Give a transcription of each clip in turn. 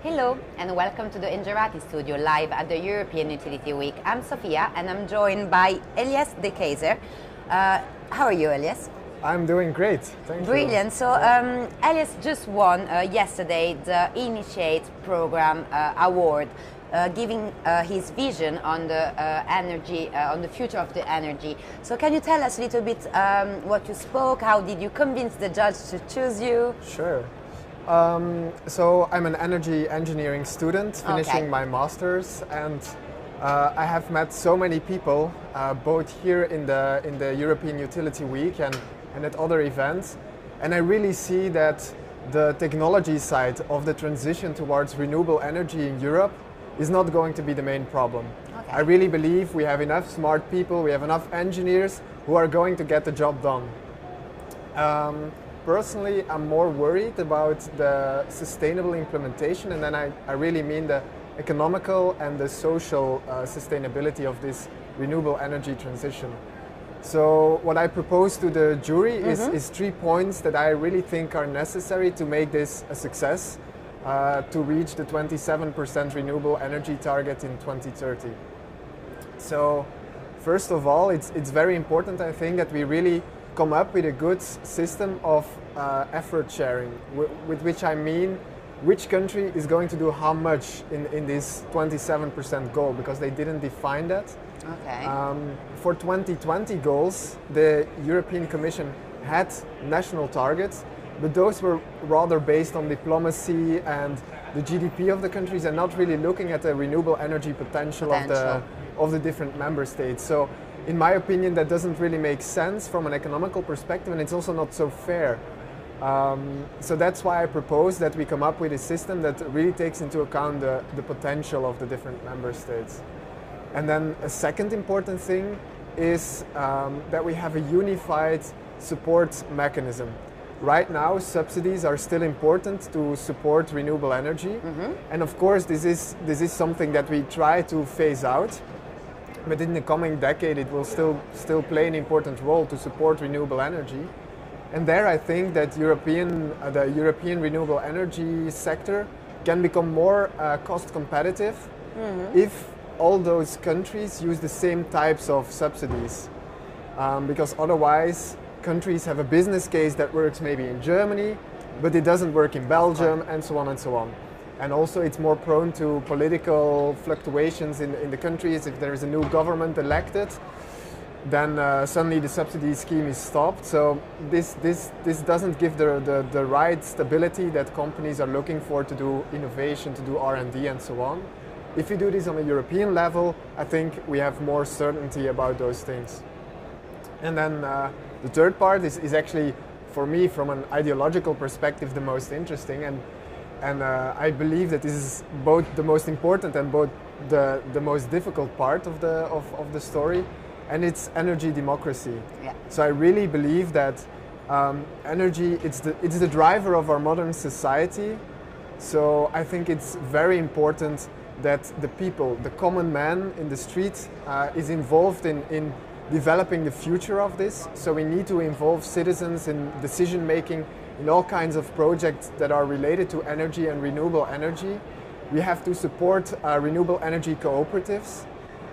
Hello and welcome to the Engerati studio live at the European Utility Week. I'm Sophia and I'm joined by Elias De Keyser. How are you, Elias? I'm doing great, thank you. Brilliant. So Elias just won yesterday the Initiate Program Award, giving his vision on the energy, on the future of the energy. So can you tell us a little bit what you spoke? How did you convince the judge to choose you? Sure. So I'm an energy engineering student finishing my master's, and I have met so many people both here in the European Utility Week and at other events, and I really see that the technology side of the transition towards renewable energy in Europe is not going to be the main problem. Okay. I really believe we have enough smart people, we have enough engineers who are going to get the job done. Personally, I'm more worried about the sustainable implementation, and then I really mean the economical and the social sustainability of this renewable energy transition. So what I propose to the jury is 3 points that I really think are necessary to make this a success, to reach the 27% renewable energy target in 2030. So first of all, it's very important, I think, that we really come up with a good system of effort sharing, with which I mean which country is going to do how much in this 27% goal, because they didn't define that. Okay. For 2020 goals, the European Commission had national targets, but those were rather based on diplomacy and the GDP of the countries, and not really looking at the renewable energy potential. Of the different member states. So in my opinion, that doesn't really make sense from an economical perspective, and it's also not so fair. So that's why I propose that we come up with a system that really takes into account the potential of the different member states. And then a second important thing is that we have a unified support mechanism. Right now, subsidies are still important to support renewable energy, and of course this is something that we try to phase out. But in the coming decade, it will still play an important role to support renewable energy. And there I think that the European renewable energy sector can become more cost competitive if all those countries use the same types of subsidies. Because otherwise, countries have a business case that works maybe in Germany, but it doesn't work in Belgium, and so on and so on. And also it's more prone to political fluctuations in the countries. If there is a new government elected, then suddenly the subsidy scheme is stopped. So this doesn't give the right stability that companies are looking for to do innovation, to do R&D and so on. If you do this on a European level, I think we have more certainty about those things. And then the third part is actually, for me, from an ideological perspective, the most interesting. And I believe that this is both the most important and both the most difficult part of the story, and it's energy democracy. Yeah. So I really believe that energy, it's the driver of our modern society. So I think it's very important that the people, the common man in the street, is involved in developing the future of this. So we need to involve citizens in decision making in all kinds of projects that are related to energy and renewable energy. We have to support renewable energy cooperatives,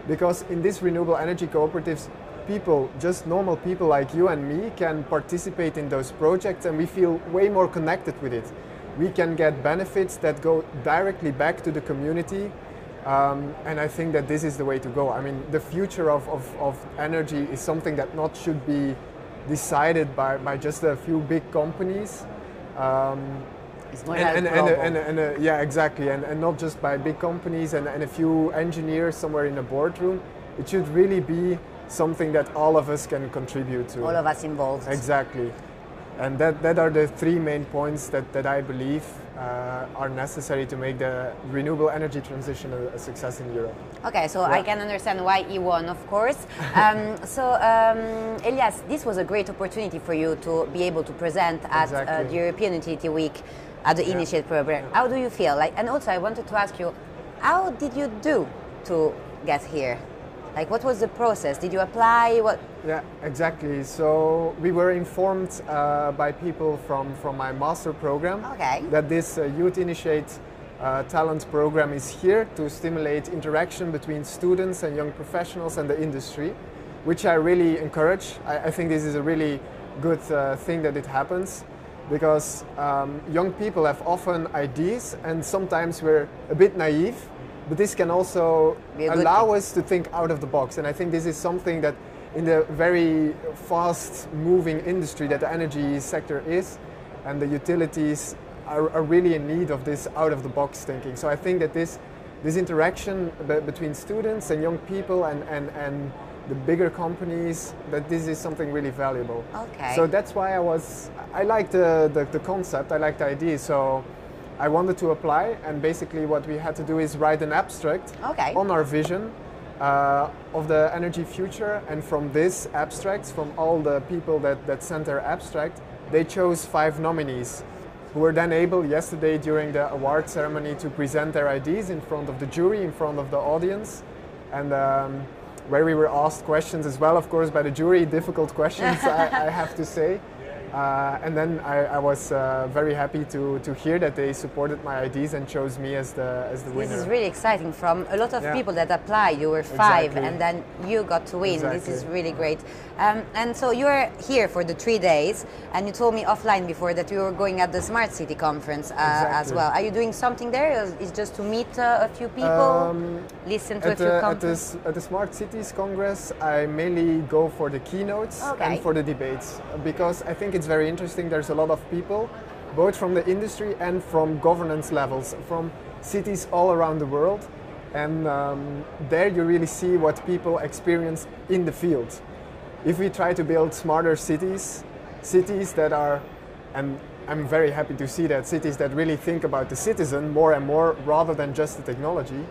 because in these renewable energy cooperatives, people, just normal people like you and me, can participate in those projects, and we feel way more connected with it. We can get benefits that go directly back to the community, and I think that this is the way to go. I mean, the future of energy is something that not should be decided by just a few big companies. It's more yeah, exactly, and not just by big companies and a few engineers somewhere in a boardroom. It should really be something that all of us can contribute to. all of us involved. Exactly. And that are the 3 main points that I believe are necessary to make the renewable energy transition a success in Europe. Okay, so I can understand why he won, of course. Elias, this was a great opportunity for you to be able to present at the European Utility Week at the Initiate program. How do you feel? And also I wanted to ask you, how did you do to get here? Like, what was the process? Did you apply? What? Yeah, exactly. So we were informed by people from my master program that this Youth Initiate talent program is here to stimulate interaction between students and young professionals and the industry, which I really encourage. I think this is a really good thing that it happens, because young people have often ideas and sometimes we're a bit naive, but this can also allow us to think out of the box. And I think this is something that in the very fast moving industry that the energy sector is, and the utilities are really in need of this out of the box thinking. So I think that this interaction between students and young people and the bigger companies, that this is something really valuable. Okay. So that's why I like the concept, I like the idea. So I wanted to apply, and basically what we had to do is write an abstract on our vision of the energy future. And from this abstract, from all the people that sent their abstract, they chose 5 nominees who were then able yesterday during the award ceremony to present their ideas in front of the jury, in front of the audience. And where we were asked questions as well, of course, by the jury, difficult questions, I have to say. And then I was very happy to hear that they supported my ideas and chose me as the winner. This is really exciting. From a lot of people that applied, you were 5, and then you got to win. This is really great. And so you're here for the 3 days, and you told me offline before that you were going at the Smart City conference as well. Are you doing something there? Or is just to meet a few people, listen to a few companies? At the Smart Cities Congress, I mainly go for the keynotes and for the debates, because I think it's very interesting. There's a lot of people, both from the industry and from governance levels, from cities all around the world. And there you really see what people experience in the field. If we try to build smarter cities that are, and I'm very happy to see that, cities that really think about the citizen more and more rather than just the technology.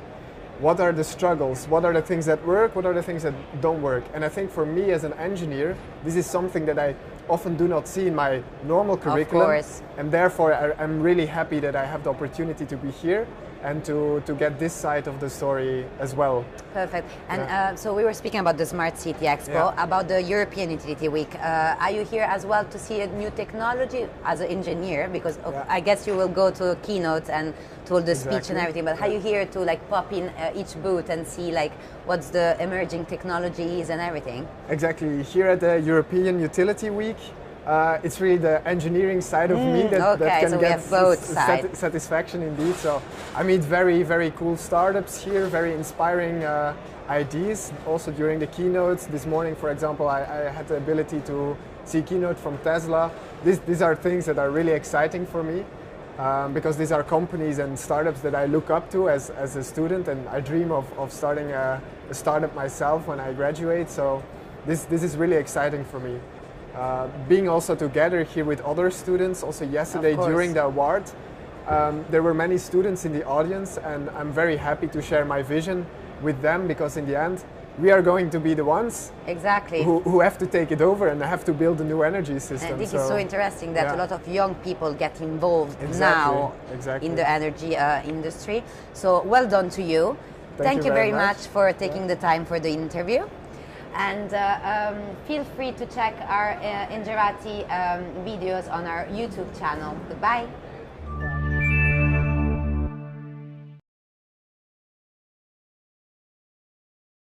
What are the struggles? What are the things that work? What are the things that don't work? And I think for me as an engineer, this is something that I often do not see in my normal curriculum. Of course. And therefore I'm really happy that I have the opportunity to be here and to get this side of the story as well. Perfect. And so we were speaking about the Smart City Expo, about the European Utility Week. Are you here as well to see a new technology as an engineer? Because I guess you will go to keynotes and to all the speech and everything, but are you here to like pop in each booth and see like what's the emerging technologies and everything? Exactly. Here at the European Utility Week, it's really the engineering side of me that can so get both satisfaction indeed. So I meet very, very cool startups here, very inspiring ideas. Also during the keynotes this morning, for example, I had the ability to see a keynote from Tesla. These are things that are really exciting for me, because these are companies and startups that I look up to as a student, and I dream of starting a startup myself when I graduate. So this is really exciting for me. Being also together here with other students, also yesterday during the award, there were many students in the audience, and I'm very happy to share my vision with them, because in the end we are going to be the ones who have to take it over and have to build a new energy system. And this is so interesting that a lot of young people get involved now in the energy industry. So well done to you. Thank you very much for taking the time for the interview. And feel free to check our Engerati videos on our YouTube channel. Goodbye.